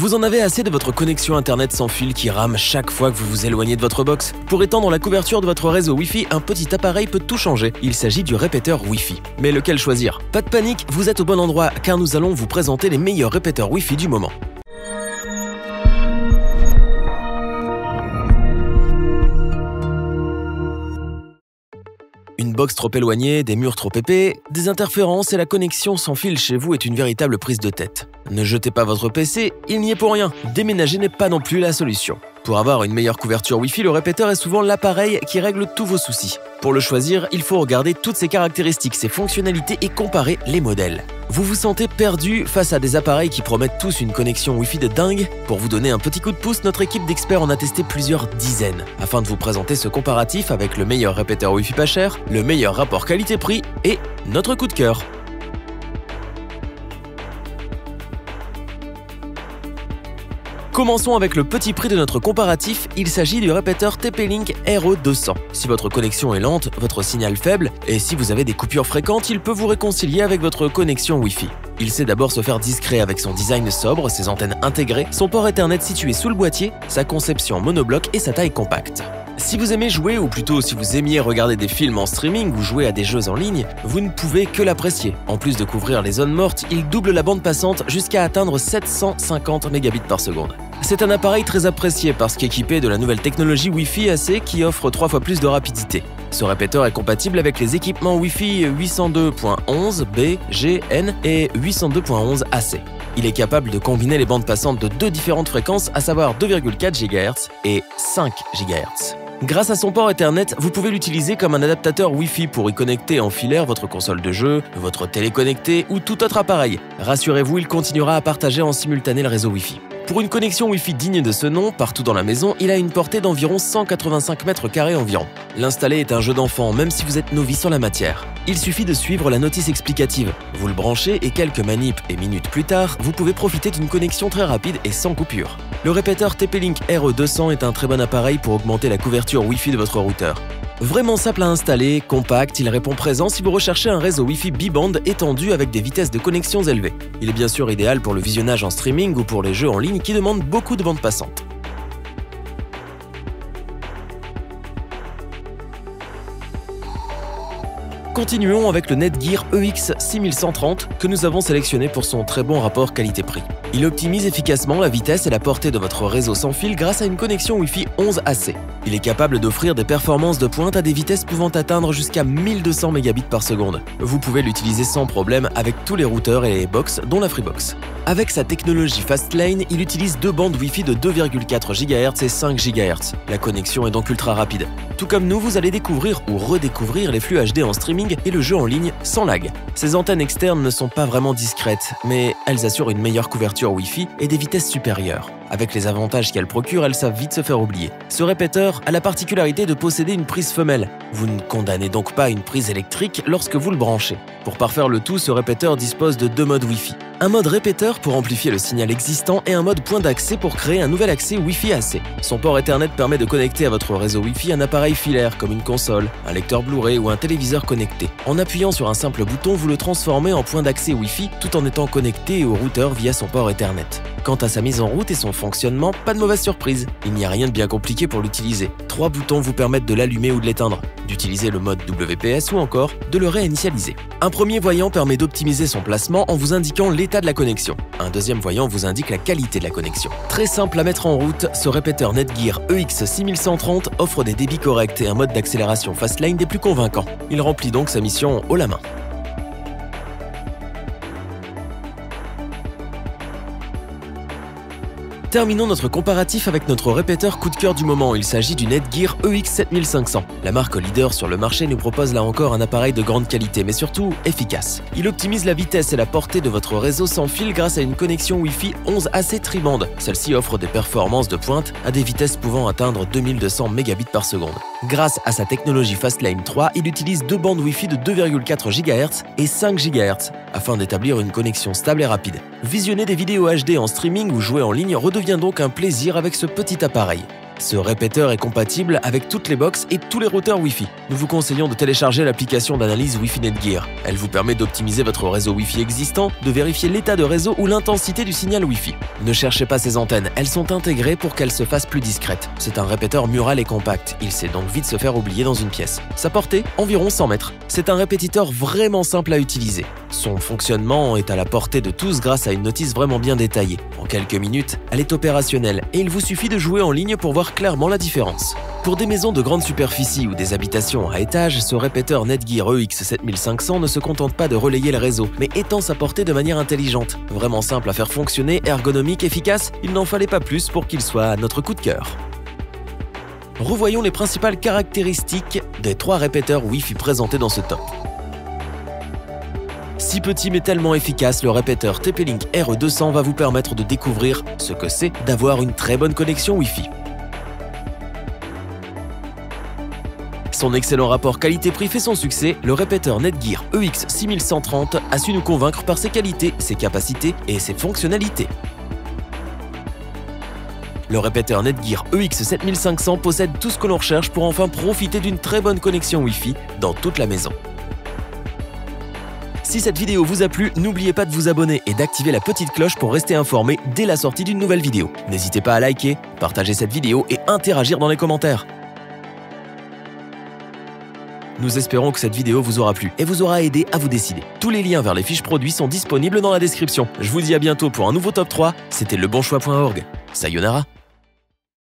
Vous en avez assez de votre connexion internet sans fil qui rame chaque fois que vous vous éloignez de votre box? Pour étendre la couverture de votre réseau Wi-Fi, un petit appareil peut tout changer. Il s'agit du répéteur Wi-Fi. Mais lequel choisir? Pas de panique, vous êtes au bon endroit car nous allons vous présenter les meilleurs répéteurs Wi-Fi du moment. Une box trop éloignée, des murs trop épais, des interférences et la connexion sans fil chez vous est une véritable prise de tête. Ne jetez pas votre PC, il n'y est pour rien. Déménager n'est pas non plus la solution. Pour avoir une meilleure couverture Wi-Fi, le répéteur est souvent l'appareil qui règle tous vos soucis. Pour le choisir, il faut regarder toutes ses caractéristiques, ses fonctionnalités et comparer les modèles. Vous vous sentez perdu face à des appareils qui promettent tous une connexion Wi-Fi de dingue? Pour vous donner un petit coup de pouce, notre équipe d'experts en a testé plusieurs dizaines, afin de vous présenter ce comparatif avec le meilleur répéteur Wi-Fi pas cher, le meilleur rapport qualité-prix et notre coup de cœur. Commençons avec le petit prix de notre comparatif, il s'agit du répéteur TP-Link RE200. Si votre connexion est lente, votre signal faible, et si vous avez des coupures fréquentes, il peut vous réconcilier avec votre connexion Wi-Fi. Il sait d'abord se faire discret avec son design sobre, ses antennes intégrées, son port Ethernet situé sous le boîtier, sa conception monobloc et sa taille compacte. Si vous aimez jouer, ou plutôt si vous aimiez regarder des films en streaming ou jouer à des jeux en ligne, vous ne pouvez que l'apprécier. En plus de couvrir les zones mortes, il double la bande passante jusqu'à atteindre 750 Mbps. C'est un appareil très apprécié parce qu'équipé de la nouvelle technologie Wi-Fi AC qui offre 3 fois plus de rapidité. Ce répéteur est compatible avec les équipements Wi-Fi 802.11b, G, N et 802.11 AC. Il est capable de combiner les bandes passantes de 2 différentes fréquences, à savoir 2,4 GHz et 5 GHz. Grâce à son port Ethernet, vous pouvez l'utiliser comme un adaptateur Wi-Fi pour y connecter en filaire votre console de jeu, votre télé connectée ou tout autre appareil. Rassurez-vous, il continuera à partager en simultané le réseau Wi-Fi. Pour une connexion Wi-Fi digne de ce nom, partout dans la maison, il a une portée d'environ 185 m² environ. L'installer est un jeu d'enfant, même si vous êtes novice en la matière. Il suffit de suivre la notice explicative. Vous le branchez et quelques manips et minutes plus tard, vous pouvez profiter d'une connexion très rapide et sans coupure. Le répéteur TP-Link RE200 est un très bon appareil pour augmenter la couverture Wi-Fi de votre routeur. Vraiment simple à installer, compact, il répond présent si vous recherchez un réseau Wi-Fi bi-band étendu avec des vitesses de connexion élevées. Il est bien sûr idéal pour le visionnage en streaming ou pour les jeux en ligne qui demandent beaucoup de bandes passantes. Continuons avec le Netgear EX6130 que nous avons sélectionné pour son très bon rapport qualité-prix. Il optimise efficacement la vitesse et la portée de votre réseau sans fil grâce à une connexion Wi-Fi 11 AC. Il est capable d'offrir des performances de pointe à des vitesses pouvant atteindre jusqu'à 1200 Mbps. Vous pouvez l'utiliser sans problème avec tous les routeurs et les box, dont la Freebox. Avec sa technologie Fastlane, il utilise 2 bandes Wi-Fi de 2,4 GHz et 5 GHz. La connexion est donc ultra rapide. Tout comme nous, vous allez découvrir ou redécouvrir les flux HD en streaming et le jeu en ligne sans lag. Ces antennes externes ne sont pas vraiment discrètes, mais elles assurent une meilleure couverture Wi-Fi et des vitesses supérieures. Avec les avantages qu'elles procurent, elles savent vite se faire oublier. Ce répéteur a la particularité de posséder une prise femelle. Vous ne condamnez donc pas une prise électrique lorsque vous le branchez. Pour parfaire le tout, ce répéteur dispose de 2 modes Wi-Fi. Un mode répéteur pour amplifier le signal existant et un mode point d'accès pour créer un nouvel accès Wi-Fi AC. Son port Ethernet permet de connecter à votre réseau Wi-Fi un appareil filaire comme une console, un lecteur Blu-ray ou un téléviseur connecté. En appuyant sur un simple bouton, vous le transformez en point d'accès Wi-Fi tout en étant connecté au routeur via son port Ethernet. Quant à sa mise en route et son fonctionnement, pas de mauvaise surprise. Il n'y a rien de bien compliqué pour l'utiliser. 3 boutons vous permettent de l'allumer ou de l'éteindre, d'utiliser le mode WPS ou encore de le réinitialiser. Un premier voyant permet d'optimiser son placement en vous indiquant l'état de la connexion. Un deuxième voyant vous indique la qualité de la connexion. Très simple à mettre en route, ce répéteur Netgear EX6130 offre des débits corrects et un mode d'accélération Fastlane des plus convaincants. Il remplit donc sa mission haut la main. Terminons notre comparatif avec notre répéteur coup de cœur du moment. Il s'agit du Netgear EX7500. La marque leader sur le marché nous propose là encore un appareil de grande qualité, mais surtout efficace. Il optimise la vitesse et la portée de votre réseau sans fil grâce à une connexion Wi-Fi 11 AC tri-band. Celle-ci offre des performances de pointe à des vitesses pouvant atteindre 2200 Mbps. Grâce à sa technologie Fastlane 3, il utilise 2 bandes Wi-Fi de 2,4 GHz et 5 GHz afin d'établir une connexion stable et rapide. Visionner des vidéos HD en streaming ou jouer en ligne redevient donc un plaisir avec ce petit appareil. Ce répéteur est compatible avec toutes les box et tous les routeurs Wi-Fi. Nous vous conseillons de télécharger l'application d'analyse Wi-Fi Netgear. Elle vous permet d'optimiser votre réseau Wi-Fi existant, de vérifier l'état de réseau ou l'intensité du signal Wi-Fi. Ne cherchez pas ces antennes, elles sont intégrées pour qu'elles se fassent plus discrètes. C'est un répéteur mural et compact, il sait donc vite se faire oublier dans une pièce. Sa portée, environ 100 mètres. C'est un répétiteur vraiment simple à utiliser. Son fonctionnement est à la portée de tous grâce à une notice vraiment bien détaillée. En quelques minutes, elle est opérationnelle et il vous suffit de jouer en ligne pour voir clairement la différence. Pour des maisons de grande superficie ou des habitations à étage, ce répéteur Netgear EX7500 ne se contente pas de relayer le réseau, mais étend sa portée de manière intelligente. Vraiment simple à faire fonctionner, ergonomique, efficace, il n'en fallait pas plus pour qu'il soit notre coup de cœur. Revoyons les principales caractéristiques des 3 répéteurs Wi-Fi présentés dans ce top. Si petit mais tellement efficace, le répéteur TP-Link RE200 va vous permettre de découvrir ce que c'est d'avoir une très bonne connexion Wi-Fi. Son excellent rapport qualité-prix fait son succès, le répéteur Netgear EX6130 a su nous convaincre par ses qualités, ses capacités et ses fonctionnalités. Le répéteur Netgear EX7500 possède tout ce que l'on recherche pour enfin profiter d'une très bonne connexion Wi-Fi dans toute la maison. Si cette vidéo vous a plu, n'oubliez pas de vous abonner et d'activer la petite cloche pour rester informé dès la sortie d'une nouvelle vidéo. N'hésitez pas à liker, partager cette vidéo et interagir dans les commentaires. Nous espérons que cette vidéo vous aura plu et vous aura aidé à vous décider. Tous les liens vers les fiches produits sont disponibles dans la description. Je vous dis à bientôt pour un nouveau top 3. C'était lebonchoix.org. Sayonara.